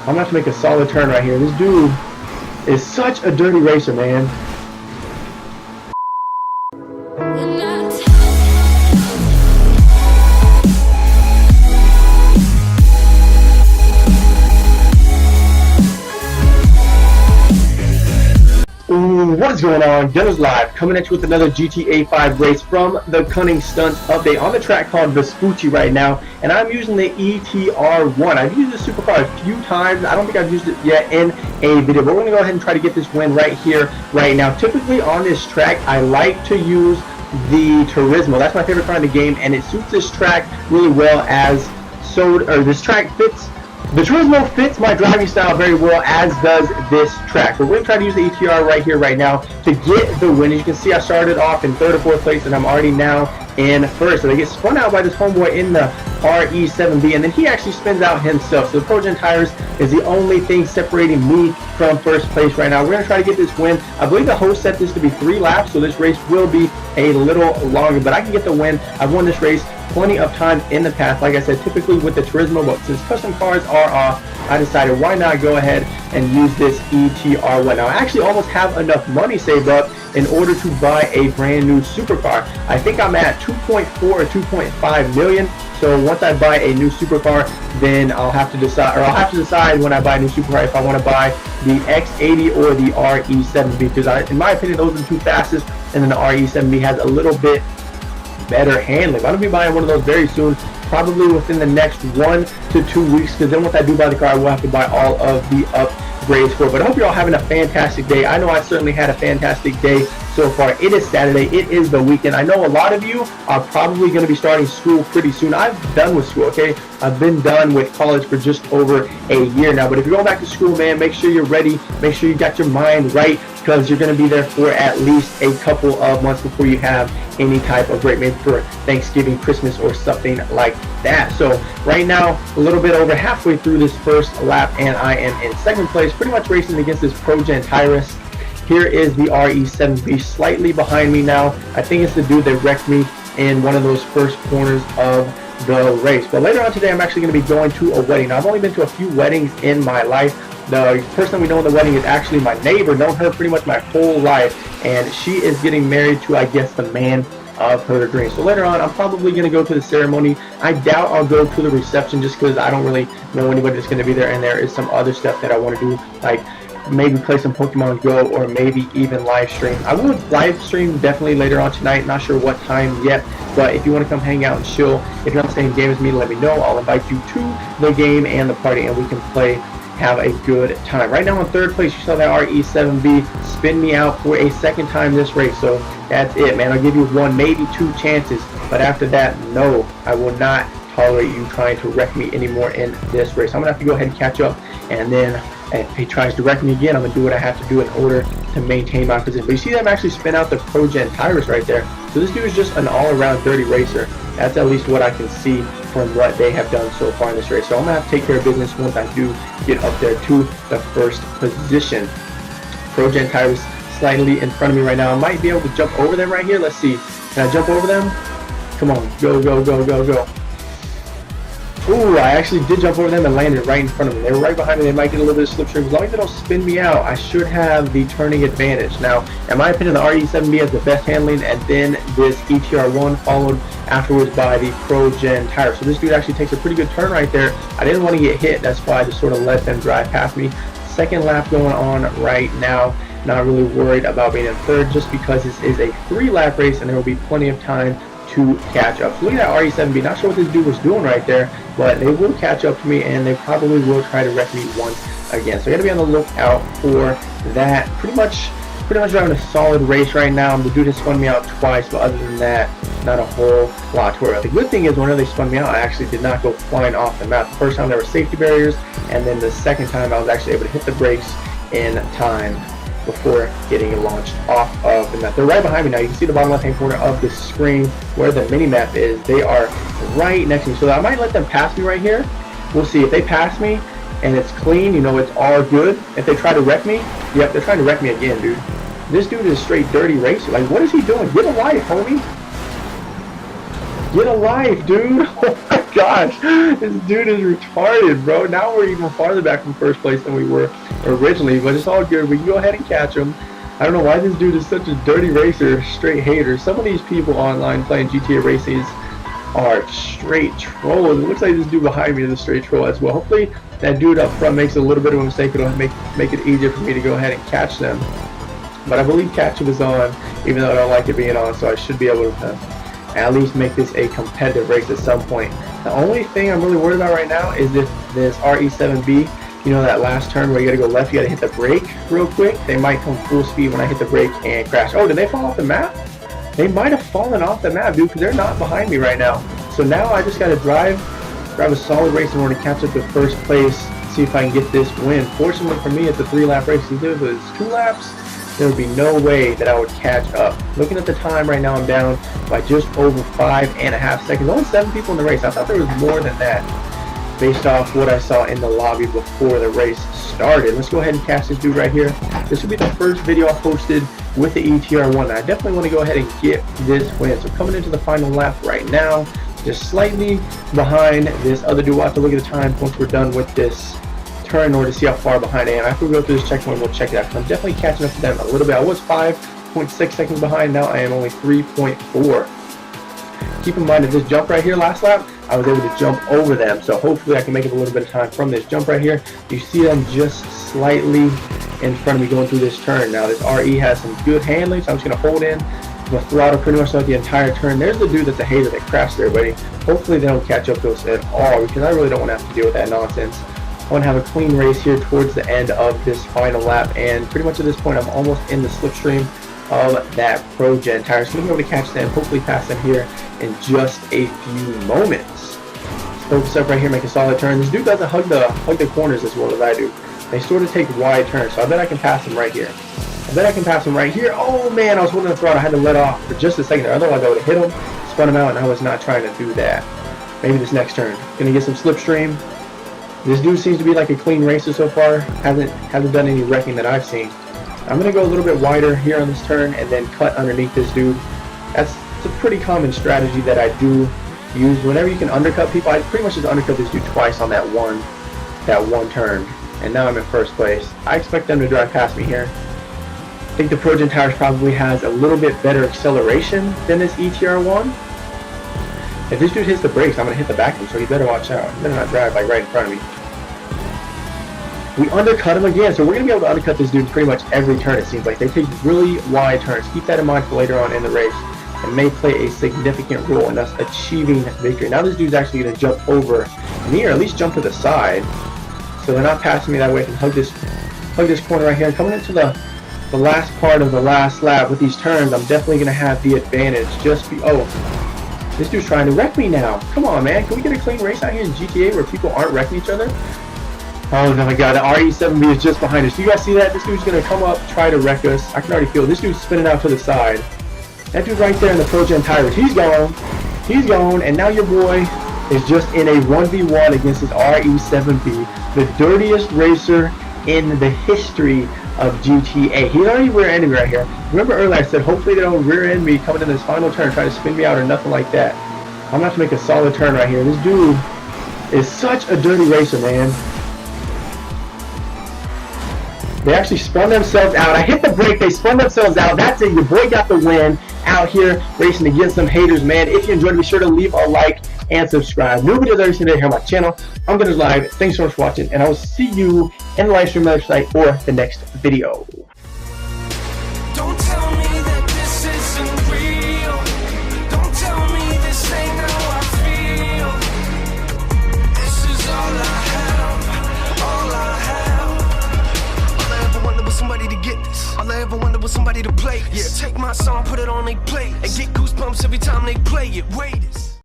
I'm gonna have to make a solid turn right here. This dude is such a dirty racer, man. What is going on? Gunners Live coming at you with another GTA 5 race from the Cunning Stunts update on the track called Vespucci right now, and I'm using the ETR1. I've used this supercar a few times. I don't think I've used it yet in a video, but we're going to go ahead and try to get this win right here, right now. Typically on this track, I like to use the Turismo. That's my favorite car in the game, and it suits this track really well this track fits. The Turismo fits my driving style very well, as does this track. But we're going to try to use the ETR right here, right now, to get the win. As you can see, I started off in 3rd or 4th place, and I'm already now in 1st. So they get spun out by this homeboy in the RE7B, and then he actually spins out himself. So the ProGen tires is the only thing separating me from 1st place right now. We're going to try to get this win. I believe the host set this to be 3 laps, so this race will be a little longer, but I can get the win. I've won this race plenty of times in the past, like I said, typically with the Turismo, but since custom cars are off, I decided why not go ahead and use this ETR1. Now I actually almost have enough money saved up in order to buy a brand new supercar. I think I'm at 2.4 or 2.5 million. So once I buy a new supercar, then I'll have to decide when I buy a new supercar if I want to buy the X80 or the RE7B, because in my opinion those are the two fastest, and then the RE7B has a little bit better handling. I'm going to be buying one of those very soon, probably within the next 1 to 2 weeks, because then once I do buy the car, I will have to buy all of the upgrades for it. But I hope you're all having a fantastic day. I know I certainly had a fantastic day so far. It is Saturday. It is the weekend. I know a lot of you are probably going to be starting school pretty soon. I'm done with school, okay? I've been done with college for just over a year now. But if you're going back to school, man, make sure you're ready. Make sure you got your mind right, because you're going to be there for at least a couple of months before you have any type of break, maybe for Thanksgiving, Christmas, or something like that. So right now, a little bit over halfway through this first lap, and I am in 2nd place, pretty much racing against this ProGen Tyrus. Here is the RE7B slightly behind me now. I think it's the dude that wrecked me in one of those first corners of the race. But later on today, I'm actually going to be going to a wedding. Now, I've only been to a few weddings in my life. The person we know in the wedding is actually my neighbor. Known her pretty much my whole life, and she is getting married to, I guess, the man of her dreams. So later on, I'm probably going to go to the ceremony. I doubt I'll go to the reception, just because I don't really know anybody that's going to be there, and there is some other stuff that I want to do, like maybe play some Pokemon Go, or maybe even live stream. I will live stream definitely later on tonight, not sure what time yet, but if you want to come hang out and chill, if you're not staying game with me, let me know. I'll invite you to the game and the party, and we can play, have a good time. Right now in 3rd place, you saw that RE7B spin me out for a 2nd time this race, so that's it, man. I'll give you 1, maybe 2 chances, but after that, no, I will not tolerate you trying to wreck me anymore in this race. I'm gonna have to go ahead and catch up, and then if he tries to wreck me again, I'm gonna do what I have to do in order to maintain my position. But you see them actually spin out the ProGen Tyrus right there. So this dude is just an all-around dirty racer. That's at least what I can see from what they have done so far in this race. So I'm gonna have to take care of business once I do get up there to the 1st position. ProGen Tyrus slightly in front of me right now. I might be able to jump over them right here. Let's see. Can I jump over them? Come on, go, go, go, go, go. Ooh, I actually did jump over them and landed right in front of them. They were right behind me. They might get a little bit of slipstream. As long as they don't spin me out, I should have the turning advantage. Now, in my opinion, the RE7B has the best handling, and then this ETR1 followed afterwards by the ProGen tire. So this dude actually takes a pretty good turn right there. I didn't want to get hit. That's why I just sort of let them drive past me. 2nd lap going on right now. Not really worried about being in 3rd, just because this is a 3-lap race and there will be plenty of time to catch up. So look at that RE7B. Not sure what this dude was doing right there, but they will catch up to me, and they probably will try to wreck me once again. So I gotta be on the lookout for that. Pretty much driving a solid race right now. The dude has spun me out twice, but other than that, not a whole lot to worry about. The good thing is, whenever they spun me out, I actually did not go flying off the map. The first time there were safety barriers, and then the 2nd time I was actually able to hit the brakes in time before getting launched off of the map. They're right behind me now. You can see the bottom left hand corner of the screen where the mini map is. They are right next to me, so I might let them pass me right here. We'll see. If they pass me and it's clean, you know, it's all good. If they try to wreck me, yep, they're trying to wreck me again, dude. This dude is straight dirty racer. Like, what is he doing? Get a life, homie. Get a life, dude. Oh my gosh. This dude is retarded, bro. Now we're even farther back from first place than we were originally, but it's all good. We can go ahead and catch him. I don't know why this dude is such a dirty racer, straight hater. Some of these people online playing GTA races are straight trolls. It looks like this dude behind me is a straight troll as well. Hopefully that dude up front makes a little bit of a mistake. It'll make it easier for me to go ahead and catch them. But I believe catch-up is on, even though I don't like it being on, so I should be able to at least make this a competitive race at some point. The only thing I'm really worried about right now is if this RE7B, you know, that last turn where you gotta go left, you gotta hit the brake real quick. They might come full speed when I hit the brake and crash. Oh, did they fall off the map? They might have fallen off the map, dude, because they're not behind me right now. So now I just gotta drive a solid race in order to catch up to first place, see if I can get this win. Fortunately for me, it's a 3-lap race. If it was 2 laps, there would be no way that I would catch up. Looking at the time right now, I'm down by just over 5.5 seconds. Only 7 people in the race. I thought there was more than that based off what I saw in the lobby before the race started. Let's go ahead and catch this dude right here. This will be the first video I posted with the ETR1. I definitely want to go ahead and get this win. So coming into the final lap right now, just slightly behind this other dude. We'll have to look at the time once we're done with this turn in order to see how far behind I am. After we go through this checkpoint, we'll check it out. I'm definitely catching up to them a little bit. I was 5.6 seconds behind. Now I am only 3.4. Keep in mind that this jump right here last lap, I was able to jump over them. So hopefully I can make up a little bit of time from this jump right here. You see them just slightly in front of me going through this turn. Now this RE has some good handling, so I'm just going to hold in the throttle pretty much throughout the entire turn. There's the dude that's a hater that crashed everybody. Hopefully they don't catch up to us at all, because I really don't want to have to deal with that nonsense. I want to have a clean race here towards the end of this final lap, and pretty much at this point I'm almost in the slipstream of that Pro Gen tire. So I'm going to be able to catch them, hopefully pass them here in just a few moments. Let's focus up right here, make a solid turn. This dude doesn't hug the corners as well as I do. They sort of take wide turns, so I bet I can pass him right here. Oh man, I was holding the throttle. I had to let off for just a second there. Otherwise I would have hit him, spun him out, and I was not trying to do that. Maybe this next turn. Gonna get some slipstream. This dude seems to be like a clean racer so far. Hasn't done any wrecking that I've seen. I'm gonna go a little bit wider here on this turn and then cut underneath this dude. It's a pretty common strategy that I do use. Whenever you can undercut people, I pretty much just undercut this dude twice on that one turn. And now I'm in first place. I expect them to drive past me here. I think the Pro Gen Tires probably has a little bit better acceleration than this ETR1. If this dude hits the brakes, I'm going to hit the back of him, so he better watch out. He better not drive like right in front of me. We undercut him again, so we're going to be able to undercut this dude pretty much every turn, it seems like. They take really wide turns. Keep that in mind for later on in the race. It may play a significant role in us achieving victory. Now this dude's actually going to jump over me, or at least jump to the side. So they're not passing me that way. I can hug this corner right here. Coming into the last part of the last lap with these turns, I'm definitely going to have the advantage. Oh, this dude's trying to wreck me now. Come on, man. Can we get a clean race out here in GTA where people aren't wrecking each other? Oh my god, the RE7B is just behind us. Do you guys see that? This dude's going to come up, try to wreck us. I can already feel it. This dude's spinning out to the side. That dude right there in the Pro Gen tires. He's gone. He's gone. And now your boy is just in a 1v1 against his RE7B, the dirtiest racer in the history of GTA. He's already rear-ending me right here. Remember earlier I said hopefully they don't rear-end me coming in this final turn, try to spin me out or nothing like that. I'm going to have to make a solid turn right here. This dude is such a dirty racer, man. They actually spun themselves out. I hit the brake. They spun themselves out. That's it. Your boy got the win out here racing against some haters, man. If you enjoyed, be sure to leave a like and subscribe. New videos every single day here on my channel. I'm Gunners Live. Thanks so much for watching, and I will see you in the live stream website or the next video. Don't tell me that this isn't real. Don't tell me this ain't how I feel. This is all I have, all I have. All I ever wanted was somebody to get this. All I ever wanted was somebody to play this. Yeah, take my song, put it on they play, and get goosebumps every time they play it. Wait.